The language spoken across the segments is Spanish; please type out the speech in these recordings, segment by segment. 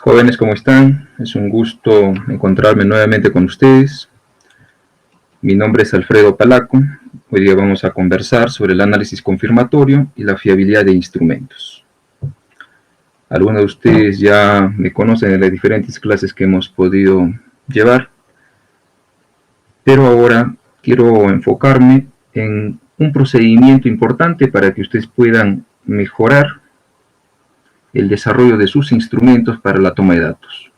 Jóvenes, ¿cómo están? Es un gusto encontrarme nuevamente con ustedes. Mi nombre es Alfredo Palaco. Hoy día vamos a conversar sobre el análisis confirmatorio y la fiabilidad de instrumentos. Algunos de ustedes ya me conocen de las diferentes clases que hemos podido llevar, pero ahora quiero enfocarme en un procedimiento importante para que ustedes puedan mejorar el desarrollo de sus instrumentos para la toma de datos.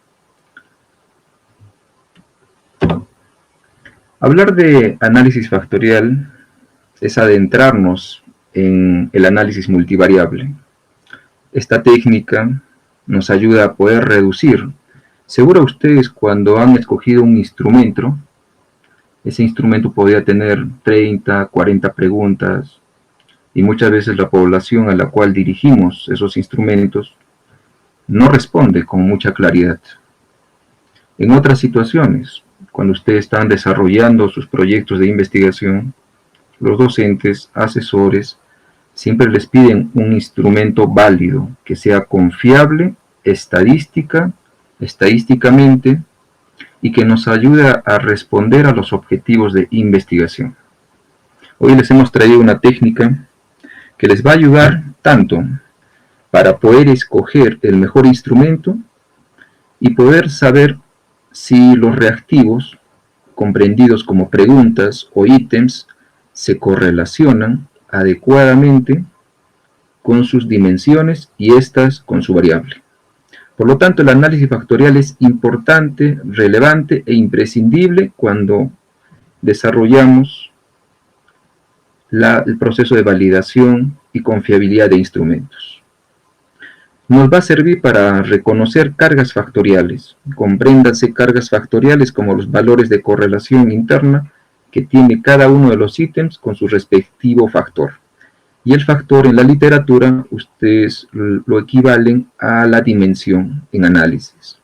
Hablar de análisis factorial es adentrarnos en el análisis multivariable. Esta técnica nos ayuda a poder reducir. Seguro ustedes cuando han escogido un instrumento, ese instrumento podría tener 30, 40 preguntas, y muchas veces la población a la cual dirigimos esos instrumentos no responde con mucha claridad. En otras situaciones, cuando ustedes están desarrollando sus proyectos de investigación, los docentes, asesores, siempre les piden un instrumento válido, que sea confiable, estadísticamente, y que nos ayude a responder a los objetivos de investigación. Hoy les hemos traído una técnica que les va a ayudar tanto para poder escoger el mejor instrumento y poder saber si los reactivos, comprendidos como preguntas o ítems, se correlacionan adecuadamente con sus dimensiones y estas con su variable. Por lo tanto, el análisis factorial es importante, relevante e imprescindible cuando desarrollamos el proceso de validación y confiabilidad de instrumentos. Nos va a servir para reconocer cargas factoriales. Compréndanse cargas factoriales como los valores de correlación interna que tiene cada uno de los ítems con su respectivo factor. Y el factor en la literatura, ustedes lo equivalen a la dimensión en análisis.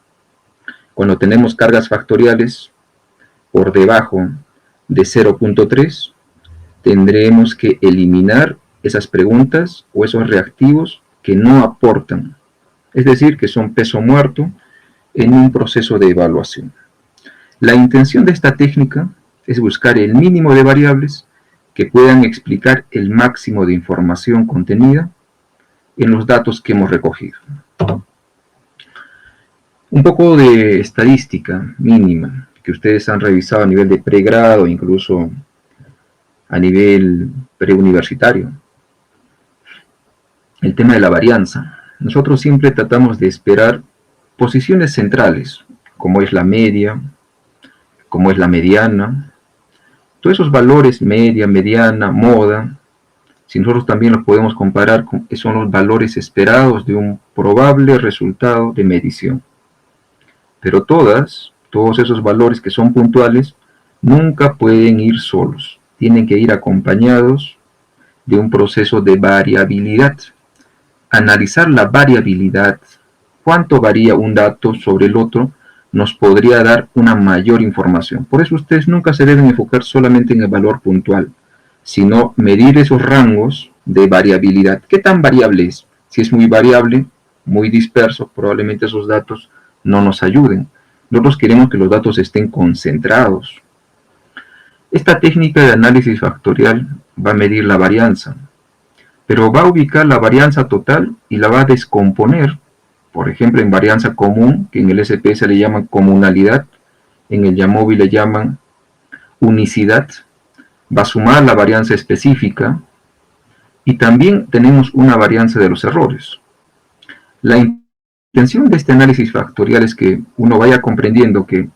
Cuando tenemos cargas factoriales por debajo de 0.3, tendremos que eliminar esas preguntas o esos reactivos que no aportan, es decir, que son peso muerto en un proceso de evaluación. La intención de esta técnica es buscar el mínimo de variables que puedan explicar el máximo de información contenida en los datos que hemos recogido. Un poco de estadística mínima que ustedes han revisado a nivel de pregrado, incluso a nivel preuniversitario. El tema de la varianza. Nosotros siempre tratamos de esperar posiciones centrales, como es la media, como es la mediana. Todos esos valores, media, mediana, moda, si nosotros también los podemos comparar, son los valores esperados de un probable resultado de medición. Pero todos esos valores que son puntuales, nunca pueden ir solos. Tienen que ir acompañados de un proceso de variabilidad. Analizar la variabilidad, cuánto varía un dato sobre el otro, nos podría dar una mayor información. Por eso ustedes nunca se deben enfocar solamente en el valor puntual, sino medir esos rangos de variabilidad. ¿Qué tan variable es? Si es muy variable, muy disperso, probablemente esos datos no nos ayuden. Nosotros queremos que los datos estén concentrados. Esta técnica de análisis factorial va a medir la varianza, pero va a ubicar la varianza total y la va a descomponer, por ejemplo, en varianza común, que en el SPS le llaman comunalidad, en el YAMOVI le llaman unicidad, va a sumar la varianza específica, y también tenemos una varianza de los errores. La intención de este análisis factorial es que uno vaya comprendiendo que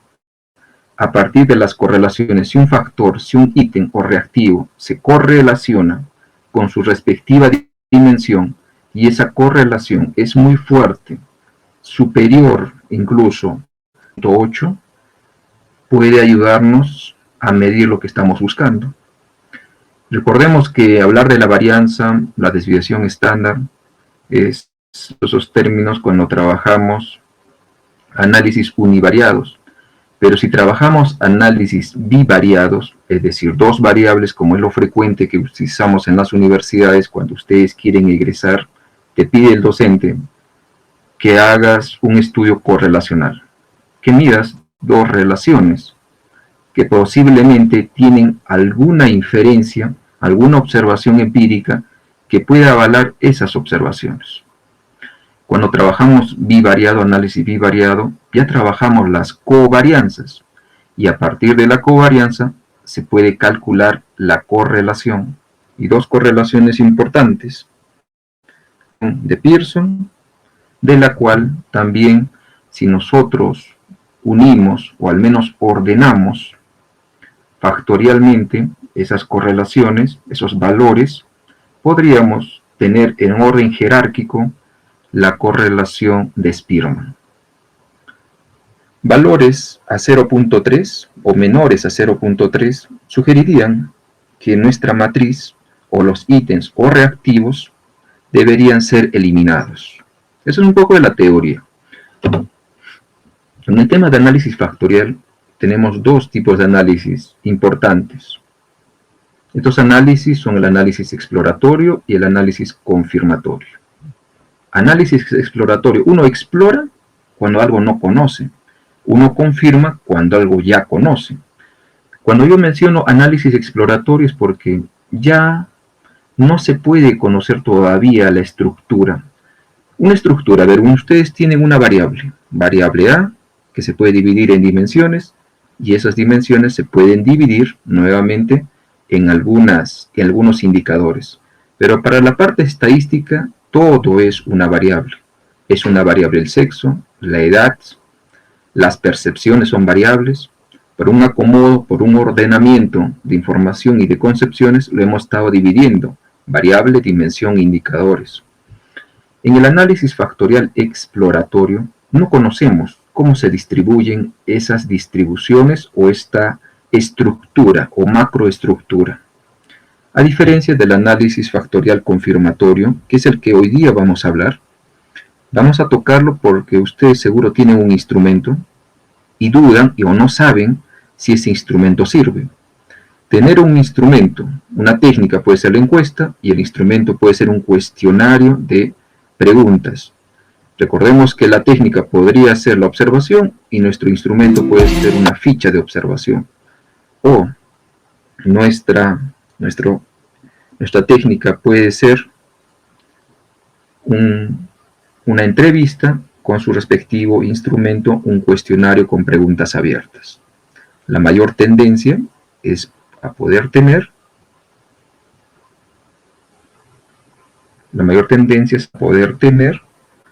a partir de las correlaciones, si un factor, si un ítem o reactivo se correlaciona con su respectiva dimensión, y esa correlación es muy fuerte, superior incluso a 0.8, puede ayudarnos a medir lo que estamos buscando. Recordemos que hablar de la varianza, la desviación estándar, es esos términos cuando trabajamos análisis univariados. Pero si trabajamos análisis bivariados, es decir, dos variables, como es lo frecuente que utilizamos en las universidades cuando ustedes quieren egresar, te pide el docente que hagas un estudio correlacional, que midas dos relaciones que posiblemente tienen alguna inferencia, alguna observación empírica que pueda avalar esas observaciones. Cuando trabajamos bivariado, análisis bivariado, ya trabajamos las covarianzas y a partir de la covarianza se puede calcular la correlación y dos correlaciones importantes de Pearson, de la cual también si nosotros unimos o al menos ordenamos factorialmente esas correlaciones, esos valores, podríamos tener en orden jerárquico la correlación de Spearman. Valores a 0.3 o menores a 0.3 sugerirían que nuestra matriz o los ítems o reactivos deberían ser eliminados. Eso es un poco de la teoría. En el tema de análisis factorial tenemos dos tipos de análisis importantes. Estos análisis son el análisis exploratorio y el análisis confirmatorio. Análisis exploratorio, uno explora cuando algo no conoce, uno confirma cuando algo ya conoce. Cuando yo menciono análisis exploratorio es porque ya no se puede conocer todavía la estructura. Una estructura, a ver, ustedes tienen una variable A, que se puede dividir en dimensiones, y esas dimensiones se pueden dividir nuevamente en algunos indicadores. Pero para la parte estadística, todo es una variable. Es una variable el sexo, la edad, las percepciones son variables. Por un acomodo, por un ordenamiento de información y de concepciones, lo hemos estado dividiendo. Variable, dimensión, indicadores. En el análisis factorial exploratorio, no conocemos cómo se distribuyen esas distribuciones o esta estructura o macroestructura. A diferencia del análisis factorial confirmatorio, que es el que hoy día vamos a hablar, vamos a tocarlo porque ustedes seguro tienen un instrumento y dudan o no saben si ese instrumento sirve. Tener un instrumento, una técnica puede ser la encuesta y el instrumento puede ser un cuestionario de preguntas. Recordemos que la técnica podría ser la observación y nuestro instrumento puede ser una ficha de observación. O nuestra técnica puede ser una entrevista con su respectivo instrumento, un cuestionario con preguntas abiertas. La mayor tendencia es a poder tener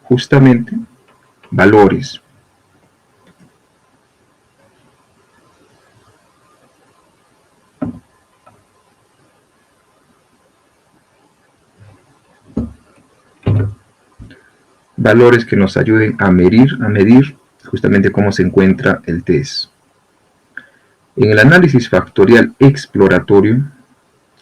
justamente valores. Valores que nos ayuden a medir justamente cómo se encuentra el test. En el análisis factorial exploratorio,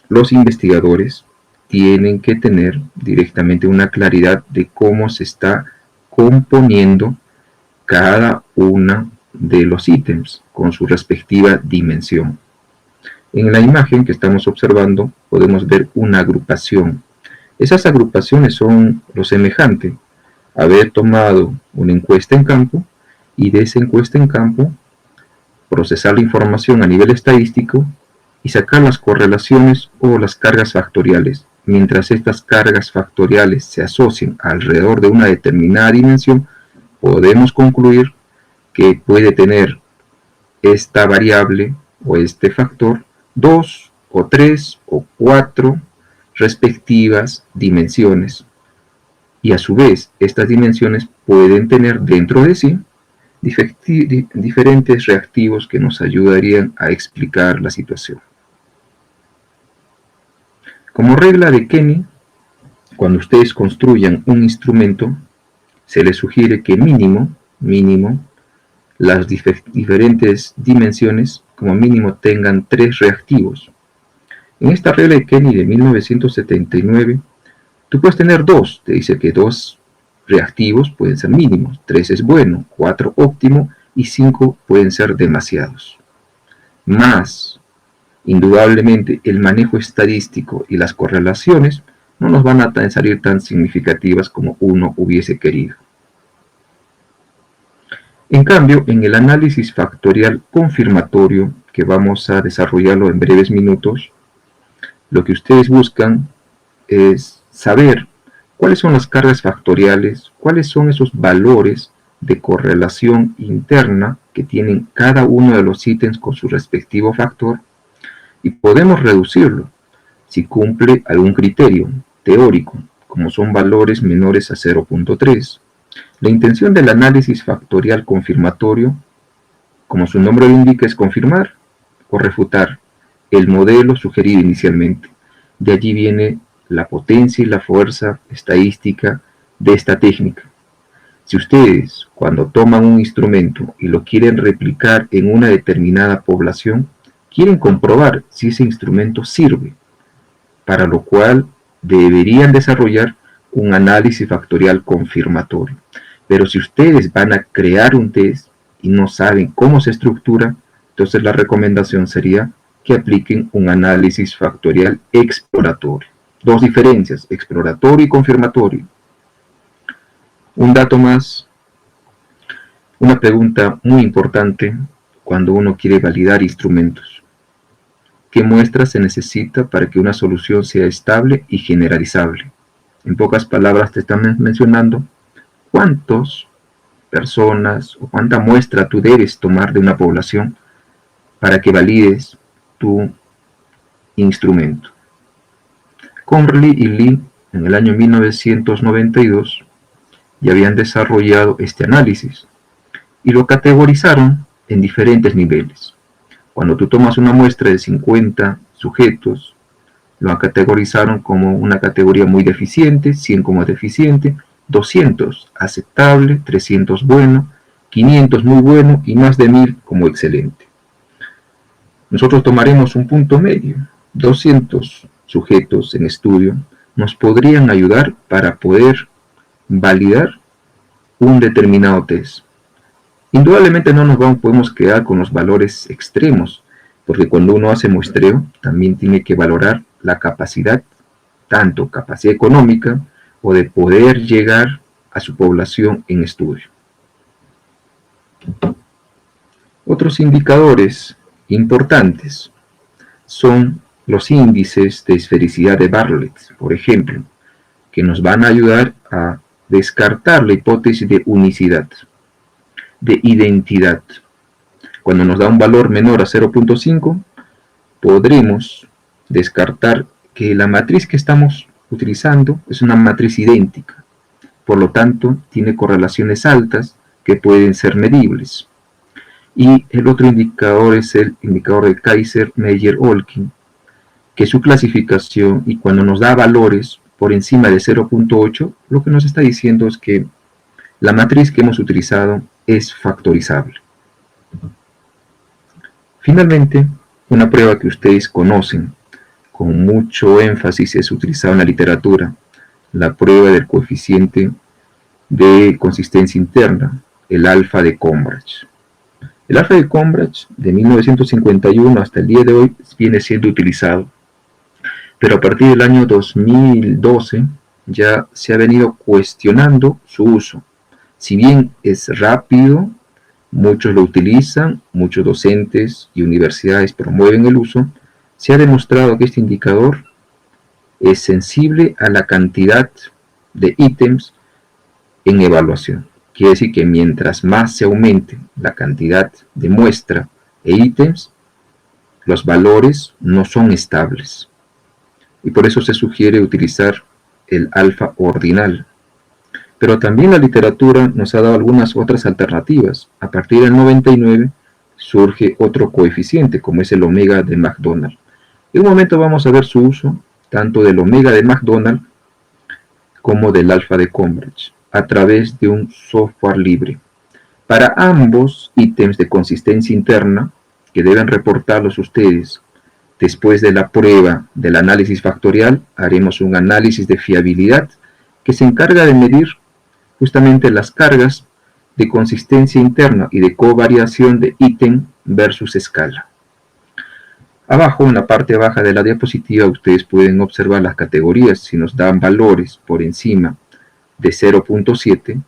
los investigadores tienen que tener directamente una claridad de cómo se está componiendo cada uno de los ítems con su respectiva dimensión. En la imagen que estamos observando podemos ver una agrupación. Esas agrupaciones son lo semejante: haber tomado una encuesta en campo y de esa encuesta en campo procesar la información a nivel estadístico y sacar las correlaciones o las cargas factoriales. Mientras estas cargas factoriales se asocien alrededor de una determinada dimensión, podemos concluir que puede tener esta variable o este factor 2 o 3 o 4 respectivas dimensiones. Y a su vez, estas dimensiones pueden tener dentro de sí diferentes reactivos que nos ayudarían a explicar la situación. Como regla de Kenny, cuando ustedes construyan un instrumento, se les sugiere que mínimo, las diferentes dimensiones como mínimo tengan 3 reactivos. En esta regla de Kenny de 1979, tú puedes tener 2, te dice que 2 reactivos pueden ser mínimos, 3 es bueno, 4 óptimo y 5 pueden ser demasiados. Más, indudablemente, el manejo estadístico y las correlaciones no nos van a salir tan significativas como uno hubiese querido. En cambio, en el análisis factorial confirmatorio, que vamos a desarrollarlo en breves minutos, lo que ustedes buscan es saber cuáles son las cargas factoriales, cuáles son esos valores de correlación interna que tienen cada uno de los ítems con su respectivo factor, y podemos reducirlo si cumple algún criterio teórico, como son valores menores a 0.3. La intención del análisis factorial confirmatorio, como su nombre lo indica, es confirmar o refutar el modelo sugerido inicialmente. De allí viene la potencia y la fuerza estadística de esta técnica. Si ustedes, cuando toman un instrumento y lo quieren replicar en una determinada población, quieren comprobar si ese instrumento sirve, para lo cual deberían desarrollar un análisis factorial confirmatorio. Pero si ustedes van a crear un test y no saben cómo se estructura, entonces la recomendación sería que apliquen un análisis factorial exploratorio. Dos diferencias, exploratorio y confirmatorio. Un dato más, una pregunta muy importante cuando uno quiere validar instrumentos. ¿Qué muestra se necesita para que una solución sea estable y generalizable? En pocas palabras te están mencionando cuántas personas o cuánta muestra tú debes tomar de una población para que valides tu instrumento. Conley y Lee en el año 1992 ya habían desarrollado este análisis y lo categorizaron en diferentes niveles. Cuando tú tomas una muestra de 50 sujetos, lo categorizaron como una categoría muy deficiente, 100 como deficiente, 200 aceptable, 300 bueno, 500 muy bueno y más de 1000 como excelente. Nosotros tomaremos un punto medio. 200 sujetos en estudio nos podrían ayudar para poder validar un determinado test. Indudablemente no podemos quedar con los valores extremos, porque cuando uno hace muestreo también tiene que valorar la capacidad, tanto capacidad económica o de poder llegar a su población en estudio. Otros indicadores importantes son los índices de esfericidad de Bartlett, por ejemplo, que nos van a ayudar a descartar la hipótesis de unicidad, de identidad. Cuando nos da un valor menor a 0.5, podremos descartar que la matriz que estamos utilizando es una matriz idéntica. Por lo tanto, tiene correlaciones altas que pueden ser medibles. Y el otro indicador es el indicador de Kaiser-Meyer-Olkin, que su clasificación, y cuando nos da valores por encima de 0.8, lo que nos está diciendo es que la matriz que hemos utilizado es factorizable. Finalmente, una prueba que ustedes conocen con mucho énfasis es utilizada en la literatura, la prueba del coeficiente de consistencia interna, el alfa de Cambridge. El alfa de Cambridge de 1951 hasta el día de hoy viene siendo utilizado, pero a partir del año 2012 ya se ha venido cuestionando su uso. Si bien es rápido, muchos lo utilizan, muchos docentes y universidades promueven el uso, se ha demostrado que este indicador es sensible a la cantidad de ítems en evaluación. Quiere decir que mientras más se aumente la cantidad de muestra e ítems, los valores no son estables. Y por eso se sugiere utilizar el alfa ordinal. Pero también la literatura nos ha dado algunas otras alternativas. A partir del 99 surge otro coeficiente, como es el omega de McDonald. En un momento vamos a ver su uso, tanto del omega de McDonald como del alfa de Cambridge, a través de un software libre. Para ambos ítems de consistencia interna, que deben reportarlos ustedes, después de la prueba del análisis factorial, haremos un análisis de fiabilidad que se encarga de medir justamente las cargas de consistencia interna y de covariación de ítem versus escala. Abajo, en la parte baja de la diapositiva, ustedes pueden observar las categorías. Si nos dan valores por encima de 0.7,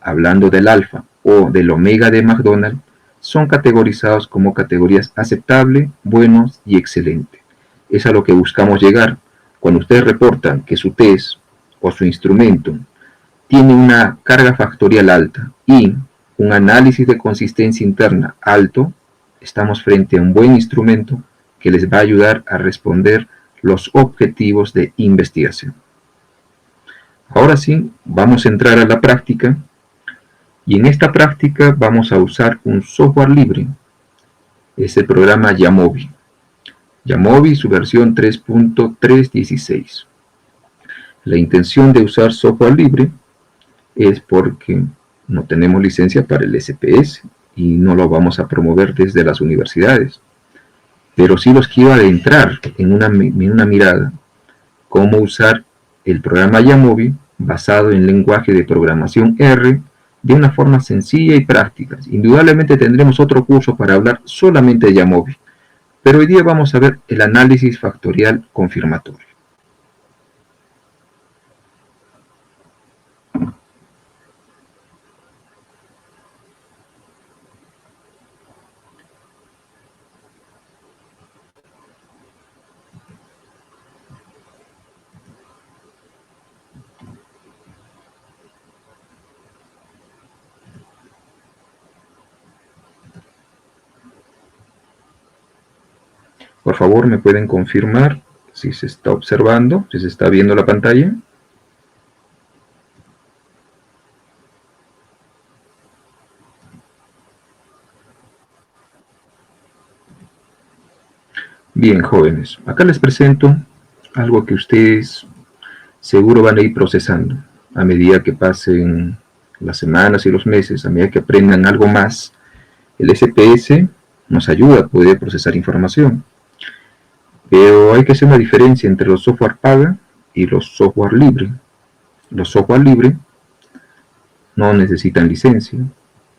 hablando del alfa, o del omega de McDonald's son categorizados como categorías aceptable, buenos y excelente. Es a lo que buscamos llegar. Cuando ustedes reportan que su test o su instrumento tiene una carga factorial alta y un análisis de consistencia interna alto, estamos frente a un buen instrumento que les va a ayudar a responder los objetivos de investigación. Ahora sí, vamos a entrar a la práctica y en esta práctica vamos a usar un software libre, es el programa Jamovi. Jamovi, su versión 3.316. La intención de usar software libre es porque no tenemos licencia para el SPS y no lo vamos a promover desde las universidades. Pero sí los quiero adentrar en una mirada cómo usar el programa Jamovi basado en lenguaje de programación R de una forma sencilla y práctica. Indudablemente tendremos otro curso para hablar solamente de Jamovi, pero hoy día vamos a ver el análisis factorial confirmatorio. Por favor, ¿me pueden confirmar si se está observando, si se está viendo la pantalla? Bien, jóvenes, acá les presento algo que ustedes seguro van a ir procesando a medida que pasen las semanas y los meses, a medida que aprendan algo más. El SPS nos ayuda a poder procesar información, pero hay que hacer una diferencia entre los software paga y los software libre. Los software libre no necesitan licencia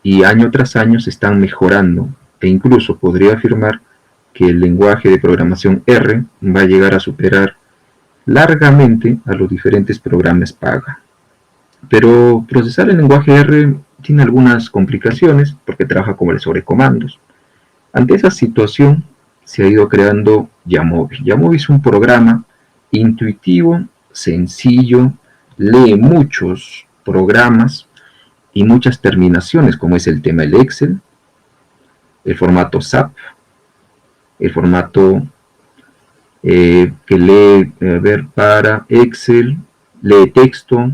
y año tras año se están mejorando e incluso podría afirmar que el lenguaje de programación R va a llegar a superar largamente a los diferentes programas paga. Pero procesar el lenguaje R tiene algunas complicaciones porque trabaja como el sobrecomandos. Ante esa situación se ha ido creando Jamovi. Jamovi es un programa intuitivo, sencillo, lee muchos programas y muchas terminaciones, como es el tema del Excel, el formato SAP, el formato que lee para Excel, lee texto,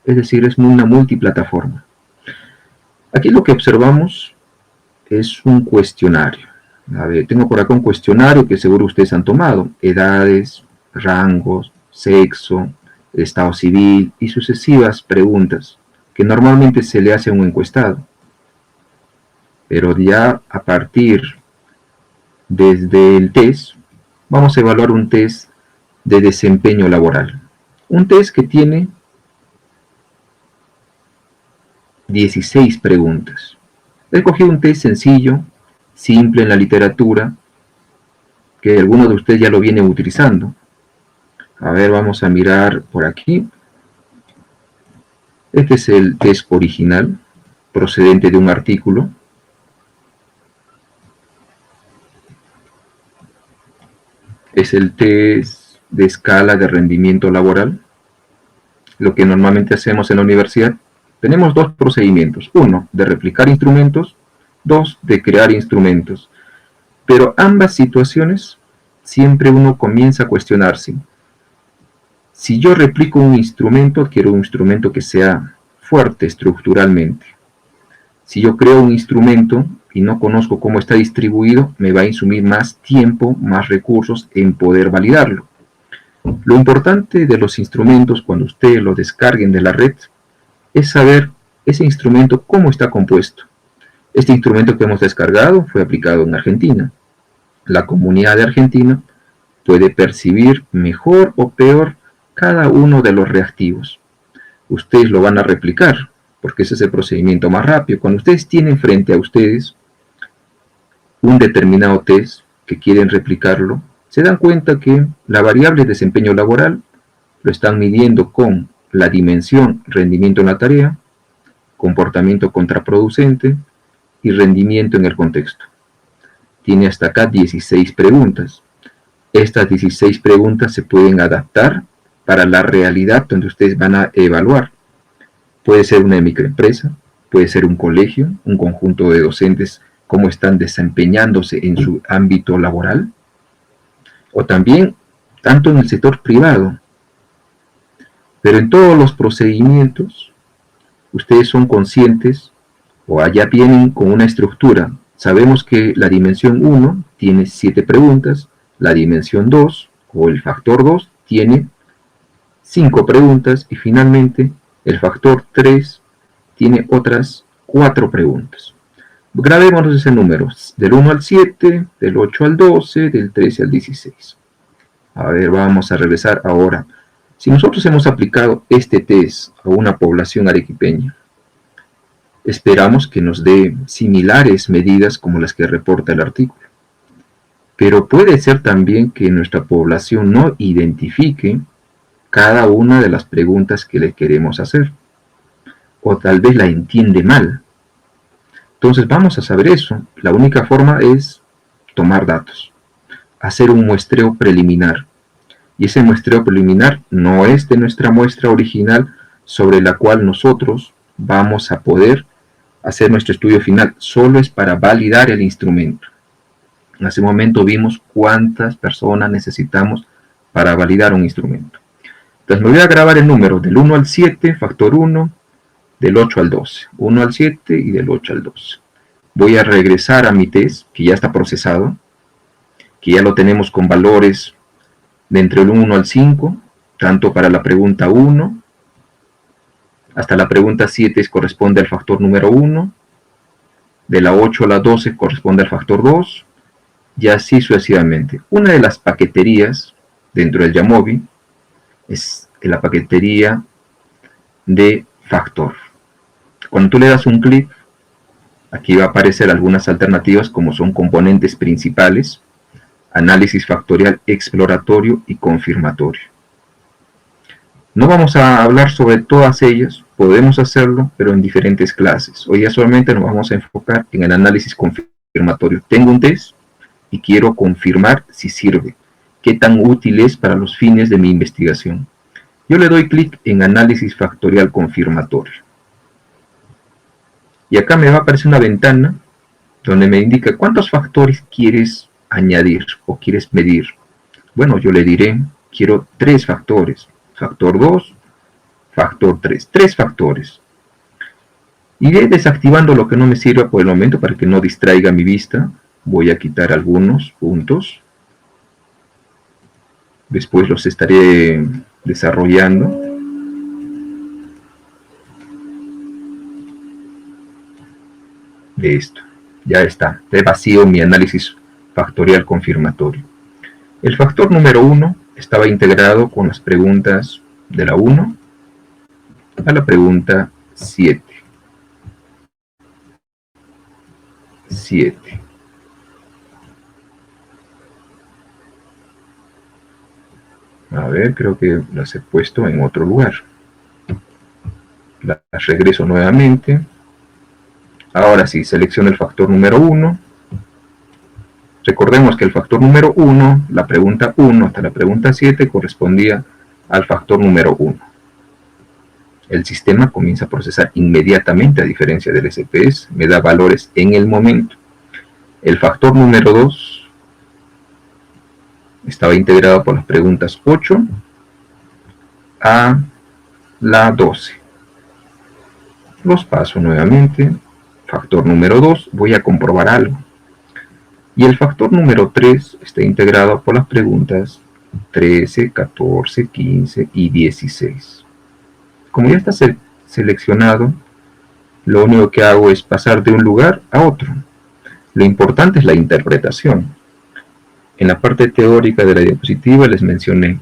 es decir, es una multiplataforma. Aquí lo que observamos es un cuestionario. A ver, tengo por acá un cuestionario que seguro ustedes han tomado: edades, rangos, sexo, estado civil y sucesivas preguntas que normalmente se le hace a un encuestado. Pero ya a partir desde el test, vamos a evaluar un test de desempeño laboral. Un test que tiene 16 preguntas. He escogido un test sencillo, simple en la literatura, que algunos de ustedes ya lo vienen utilizando. A ver, vamos a mirar por aquí. Este es el test original, procedente de un artículo. Es el test de escala de rendimiento laboral. Lo que normalmente hacemos en la universidad. Tenemos dos procedimientos. Uno, de replicar instrumentos. Dos, de crear instrumentos. Pero ambas situaciones, siempre uno comienza a cuestionarse. Si yo replico un instrumento, quiero un instrumento que sea fuerte estructuralmente. Si yo creo un instrumento y no conozco cómo está distribuido, me va a insumir más tiempo, más recursos en poder validarlo. Lo importante de los instrumentos, cuando ustedes lo descarguen de la red, es saber ese instrumento cómo está compuesto. Este instrumento que hemos descargado fue aplicado en Argentina. La comunidad de Argentina puede percibir mejor o peor cada uno de los reactivos. Ustedes lo van a replicar, porque ese es el procedimiento más rápido. Cuando ustedes tienen frente a ustedes un determinado test que quieren replicarlo, se dan cuenta que la variable desempeño laboral lo están midiendo con la dimensión rendimiento en la tarea, comportamiento contraproducente y rendimiento en el contexto. Tiene hasta acá 16 preguntas. Estas 16 preguntas se pueden adaptar para la realidad donde ustedes van a evaluar. Puede ser una microempresa, puede ser un colegio, un conjunto de docentes, cómo están desempeñándose en su ámbito laboral, o también tanto en el sector privado. Pero en todos los procedimientos, ustedes son conscientes o allá vienen con una estructura. Sabemos que la dimensión 1 tiene 7 preguntas, la dimensión 2 o el factor 2 tiene 5 preguntas y finalmente el factor 3 tiene otras 4 preguntas. Grabémonos ese número, del 1 al 7, del 8 al 12, del 13 al 16. A ver, vamos a regresar ahora. Si nosotros hemos aplicado este test a una población arequipeña, esperamos que nos dé similares medidas como las que reporta el artículo. Pero puede ser también que nuestra población no identifique cada una de las preguntas que le queremos hacer. O tal vez la entiende mal. Entonces vamos a saber eso. La única forma es tomar datos, hacer un muestreo preliminar. Y ese muestreo preliminar no es de nuestra muestra original sobre la cual nosotros vamos a poder hacer nuestro estudio final. Solo es para validar el instrumento. En ese momento vimos cuántas personas necesitamos para validar un instrumento. Entonces me voy a grabar el número del 1 al 7, factor 1, del 8 al 12. 1 al 7 y del 8 al 12. Voy a regresar a mi test, que ya está procesado, que ya lo tenemos con valores de entre el 1 al 5, tanto para la pregunta 1, hasta la pregunta 7 corresponde al factor número 1, de la 8 a la 12 corresponde al factor 2, y así sucesivamente. Una de las paqueterías dentro del Jamovi es la paquetería de factor. Cuando tú le das un clic, aquí va a aparecer algunas alternativas como son componentes principales, análisis factorial exploratorio y confirmatorio. No vamos a hablar sobre todas ellas, podemos hacerlo, pero en diferentes clases. Hoy ya solamente nos vamos a enfocar en el análisis confirmatorio. Tengo un test y quiero confirmar si sirve, qué tan útil es para los fines de mi investigación. Yo le doy clic en análisis factorial confirmatorio. Y acá me va a aparecer una ventana donde me indica cuántos factores quieres añadir o quieres medir. Bueno, yo le diré, quiero 3 factores. Factor 2, factor 3. 3 factores. Iré desactivando lo que no me sirva por el momento para que no distraiga mi vista. Voy a quitar algunos puntos. Después los estaré desarrollando. Listo, ya está. He vacío mi análisis factorial confirmatorio. El factor número 1 estaba integrado con las preguntas de la 1 a la pregunta 7. A ver, creo que las he puesto en otro lugar. Las regreso nuevamente. Ahora sí, selecciono el factor número 1. Recordemos que el factor número 1, la pregunta 1 hasta la pregunta 7, correspondía al factor número 1. El sistema comienza a procesar inmediatamente, a diferencia del SPS, me da valores en el momento. El factor número 2 estaba integrado por las preguntas 8 a la 12. Los paso nuevamente. Factor número 2, voy a comprobar algo. Y el factor número 3 está integrado por las preguntas 13, 14, 15 y 16. Como ya está seleccionado, lo único que hago es pasar de un lugar a otro. Lo importante es la interpretación. En la parte teórica de la diapositiva les mencioné,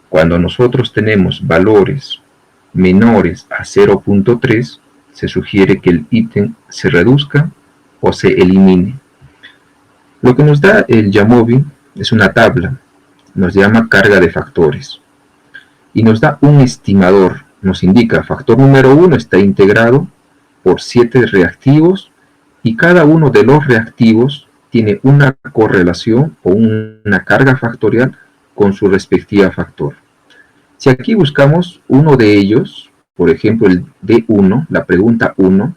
cuando nosotros tenemos valores menores a 0.3, se sugiere que el ítem se reduzca o se elimine. Lo que nos da el Jamovi es una tabla, nos llama carga de factores, y nos da un estimador, nos indica factor número 1 está integrado por 7 reactivos y cada uno de los reactivos tiene una correlación o una carga factorial con su respectiva factor. Si aquí buscamos uno de ellos, por ejemplo el D1, la pregunta 1,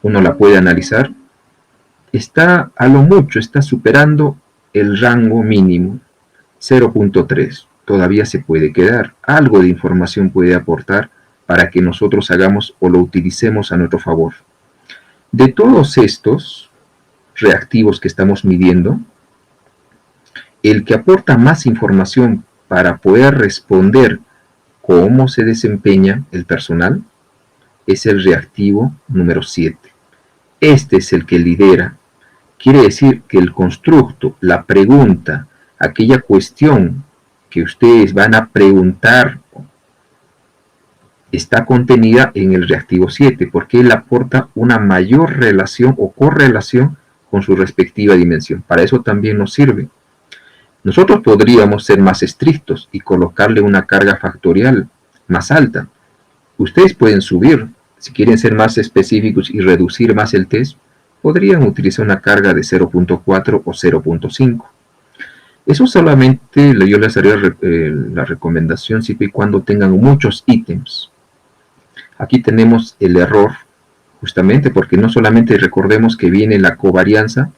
uno la puede analizar, está a lo mucho, está superando el rango mínimo, 0.3. Todavía se puede quedar, algo de información puede aportar para que nosotros hagamos o lo utilicemos a nuestro favor. De todos estos reactivos que estamos midiendo, el que aporta más información para poder responder cómo se desempeña el personal es el reactivo número 7. Este es el que lidera. Quiere decir que el constructo, la pregunta, aquella cuestión que ustedes van a preguntar está contenida en el reactivo 7, porque él aporta una mayor relación o correlación con su respectiva dimensión. Para eso también nos sirve. Nosotros podríamos ser más estrictos y colocarle una carga factorial más alta. Ustedes pueden subir, si quieren ser más específicos y reducir más el test, podrían utilizar una carga de 0.4 o 0.5. Eso solamente yo les haría la recomendación siempre y cuando tengan muchos ítems. Aquí tenemos el error, justamente porque no solamente recordemos que viene la covarianza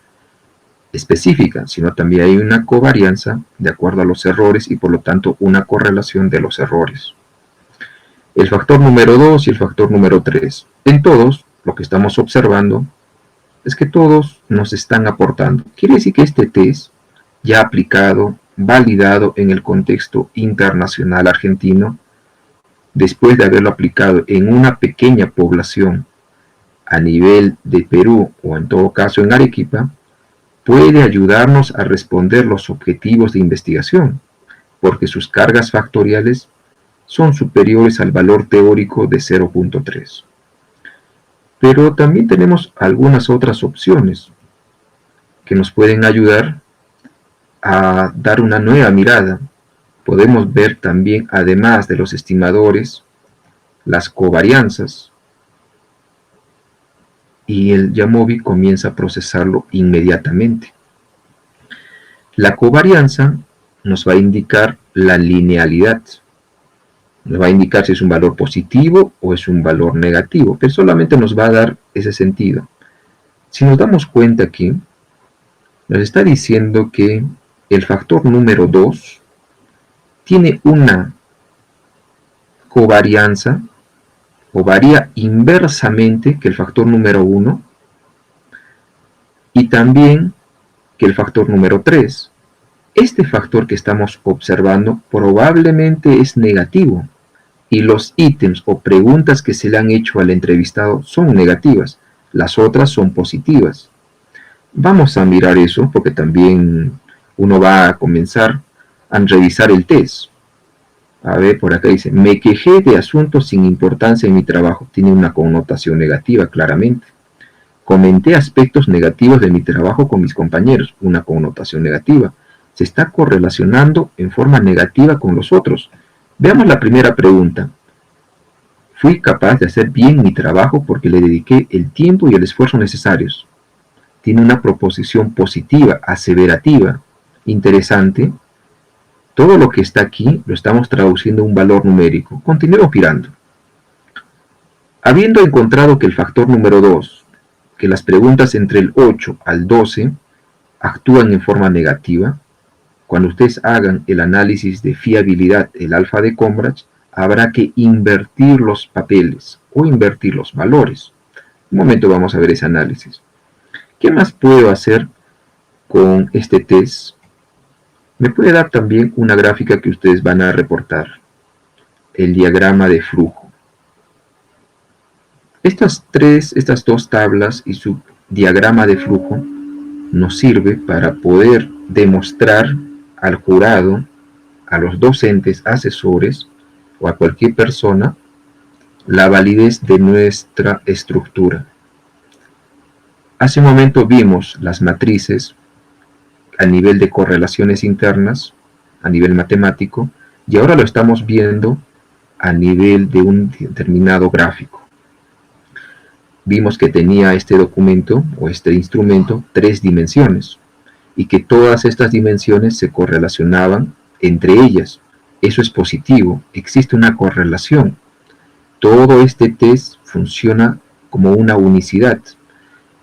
específica, sino también hay una covarianza de acuerdo a los errores y por lo tanto una correlación de los errores. El factor número 2 y el factor número 3. En todos, lo que estamos observando es que todos nos están aportando. Quiere decir que este test ya aplicado, validado en el contexto internacional argentino, después de haberlo aplicado en una pequeña población a nivel de Perú o en todo caso en Arequipa, puede ayudarnos a responder los objetivos de investigación, porque sus cargas factoriales son superiores al valor teórico de 0.3. Pero también tenemos algunas otras opciones que nos pueden ayudar a dar una nueva mirada. Podemos ver también, además de los estimadores, las covarianzas, y el Jamovi comienza a procesarlo inmediatamente. La covarianza nos va a indicar la linealidad, nos va a indicar si es un valor positivo o es un valor negativo, pero solamente nos va a dar ese sentido. Si nos damos cuenta aquí, nos está diciendo que el factor número 2 tiene una covarianza o varía inversamente que el factor número 1 y también que el factor número 3. Este factor que estamos observando probablemente es negativo y los ítems o preguntas que se le han hecho al entrevistado son negativas, las otras son positivas. Vamos a mirar eso porque también uno va a comenzar a revisar el test. A ver, por acá dice, me quejé de asuntos sin importancia en mi trabajo. Tiene una connotación negativa, claramente. Comenté aspectos negativos de mi trabajo con mis compañeros. Una connotación negativa. Se está correlacionando en forma negativa con los otros. Veamos la primera pregunta. Fui capaz de hacer bien mi trabajo porque le dediqué el tiempo y el esfuerzo necesarios. Tiene una proposición positiva, aseverativa, interesante. Todo lo que está aquí lo estamos traduciendo a un valor numérico. Continuemos girando. Habiendo encontrado que el factor número 2, que las preguntas entre el 8 al 12 actúan en forma negativa, cuando ustedes hagan el análisis de fiabilidad, el alfa de Combrach, habrá que invertir los papeles o invertir los valores. Un momento vamos a ver ese análisis. ¿Qué más puedo hacer con este test? Me puede dar también una gráfica que ustedes van a reportar, el diagrama de flujo. Estas dos tablas y su diagrama de flujo nos sirve para poder demostrar al jurado, a los docentes, asesores o a cualquier persona la validez de nuestra estructura. Hace un momento vimos las matrices a nivel de correlaciones internas, a nivel matemático, y ahora lo estamos viendo a nivel de un determinado gráfico. vimos que tenía este documento o este instrumento 3 dimensiones y que todas estas dimensiones se correlacionaban entre ellas. Eso es positivo, existe una correlación. Todo este test funciona como una unicidad.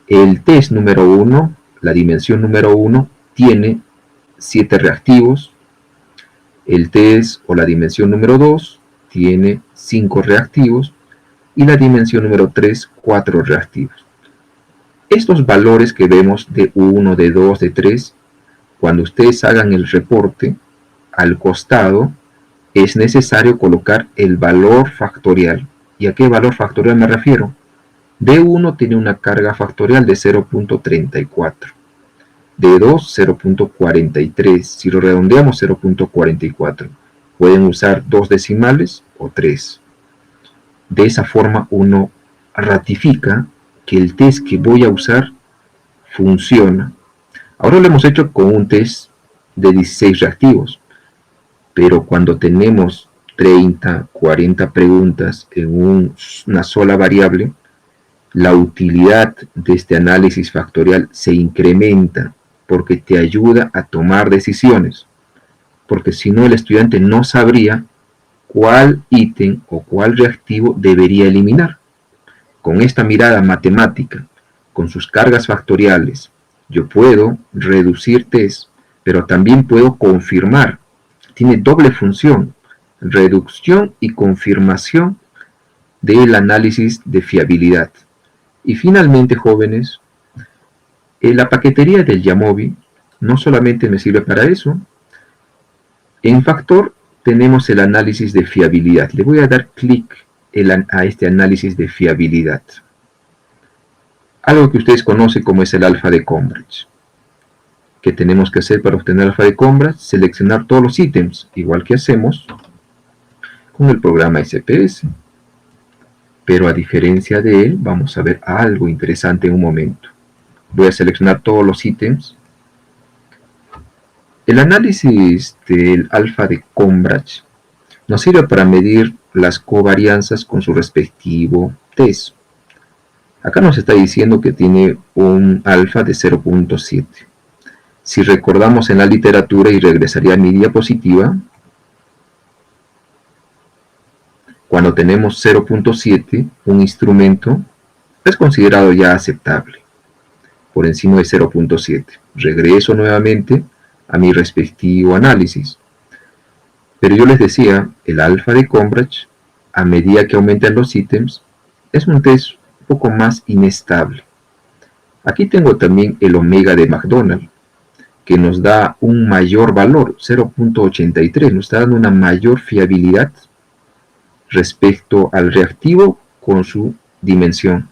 El test número 1, la dimensión número 1, tiene 7 reactivos. El test o la dimensión número 2 tiene 5 reactivos y la dimensión número 3, 4 reactivos. Estos valores que vemos de 1, de 2, de 3, cuando ustedes hagan el reporte, al costado es necesario colocar el valor factorial. ¿Y a qué valor factorial me refiero? D1 tiene una carga factorial de 0.34. D2, 0.43. Si lo redondeamos, 0.44. Pueden usar 2 decimales o 3. De esa forma uno ratifica que el test que voy a usar funciona. Ahora lo hemos hecho con un test de 16 reactivos, pero cuando tenemos 30, 40 preguntas en una sola variable, la utilidad de este análisis factorial se incrementa porque te ayuda a tomar decisiones, porque si no el estudiante no sabría cuál ítem o cuál reactivo debería eliminar. Con esta mirada matemática, con sus cargas factoriales, yo puedo reducir test, pero también puedo confirmar. Tiene doble función, reducción y confirmación del análisis de fiabilidad. Y finalmente, jóvenes, la paquetería del Jamovi no solamente me sirve para eso. En Factor tenemos el análisis de fiabilidad. Le voy a dar clic a este análisis de fiabilidad. Algo que ustedes conocen como es el alfa de Cambridge. ¿Qué tenemos que hacer para obtener el alfa de Cambridge? Seleccionar todos los ítems, igual que hacemos con el programa SPS. Pero a diferencia de él, vamos a ver algo interesante en un momento. Voy a seleccionar todos los ítems. El análisis del alfa de Cambridge nos sirve para medir las covarianzas con su respectivo test. Acá nos está diciendo que tiene un alfa de 0.7. Si recordamos en la literatura, y regresaría a mi diapositiva, cuando tenemos 0.7, un instrumento es considerado ya aceptable, por encima de 0.7. Regreso nuevamente a mi respectivo análisis. Pero yo les decía, el alfa de Cambridge, a medida que aumentan los ítems, es un test un poco más inestable. Aquí tengo también el omega de McDonald, que nos da un mayor valor, 0.83, nos está dando una mayor fiabilidad respecto al reactivo con su dimensión.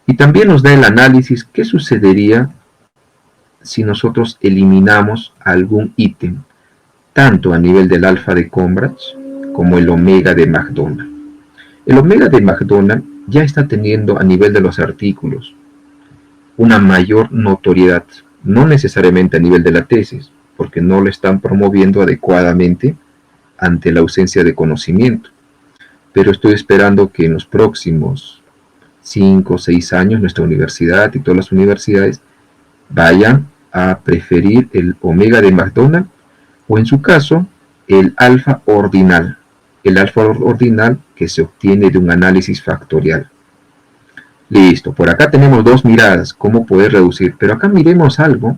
Y también nos da el análisis qué sucedería si nosotros eliminamos algún ítem, tanto a nivel del alfa de Cambridge como el omega de McDonald. El omega de McDonald ya está teniendo a nivel de los artículos una mayor notoriedad, no necesariamente a nivel de la tesis, porque no lo están promoviendo adecuadamente ante la ausencia de conocimiento. Pero estoy esperando que en los próximos 5 o 6 años nuestra universidad y todas las universidades vayan a preferir el omega de McDonald o en su caso el alfa ordinal. El alfa ordinal que se obtiene de un análisis factorial. Listo, por acá tenemos dos miradas, cómo poder reducir, pero acá miremos algo.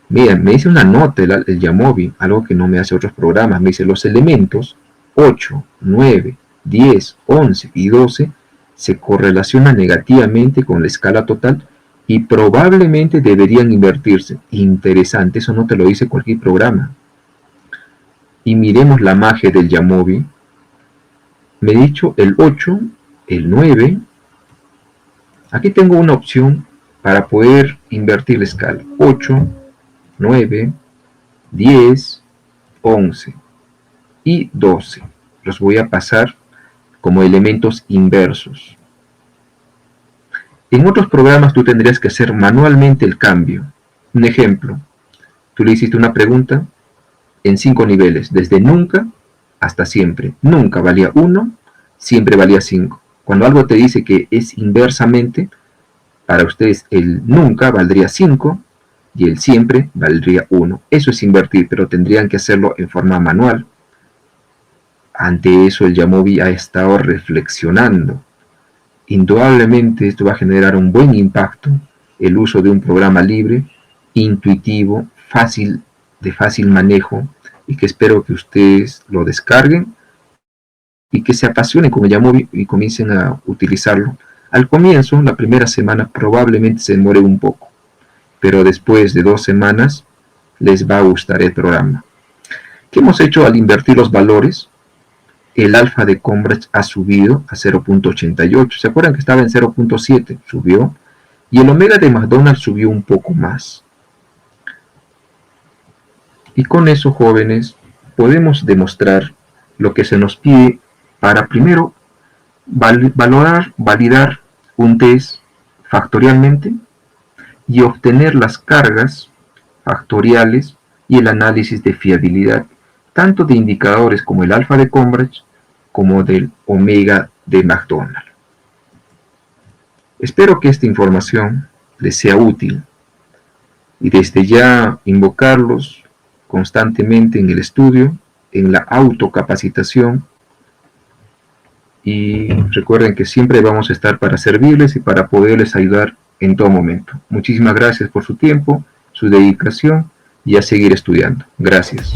Miren, me dice una nota el Jamovi, algo que no me hace otros programas. Me dice los elementos 8, 9, 10, 11 y 12 se correlacionan negativamente con la escala total y probablemente deberían invertirse. Interesante, eso no te lo dice cualquier programa. Y miremos la magia del Jamovi. Me he dicho el 8, el 9. Aquí tengo una opción para poder invertir la escala. 8, 9, 10, 11 y 12. Los voy a pasar como elementos inversos. En otros programas tú tendrías que hacer manualmente el cambio. Un ejemplo, tú le hiciste una pregunta en 5 niveles, desde nunca hasta siempre. Nunca valía 1, siempre valía 5. Cuando algo te dice que es inversamente, para ustedes el nunca valdría 5 y el siempre valdría 1. Eso es invertir, pero tendrían que hacerlo en forma manual. Ante eso el Yamovi ha estado reflexionando. Indudablemente esto va a generar un buen impacto, el uso de un programa libre, intuitivo, de fácil manejo, y que espero que ustedes lo descarguen y que se apasionen con el Yamovi y comiencen a utilizarlo. Al comienzo, la primera semana probablemente se demore un poco, pero después de 2 semanas les va a gustar el programa. ¿Qué hemos hecho al invertir los valores? El alfa de Cambridge ha subido a 0.88. ¿Se acuerdan que estaba en 0.7? Subió. Y el omega de McDonald's subió un poco más. Y con eso, jóvenes, podemos demostrar lo que se nos pide para primero validar un test factorialmente y obtener las cargas factoriales y el análisis de fiabilidad, tanto de indicadores como el alfa de Cambridge como del omega de McDonald's. Espero que esta información les sea útil y desde ya invocarlos constantemente en el estudio, en la autocapacitación, y recuerden que siempre vamos a estar para servirles y para poderles ayudar en todo momento. Muchísimas gracias por su tiempo, su dedicación y a seguir estudiando. Gracias.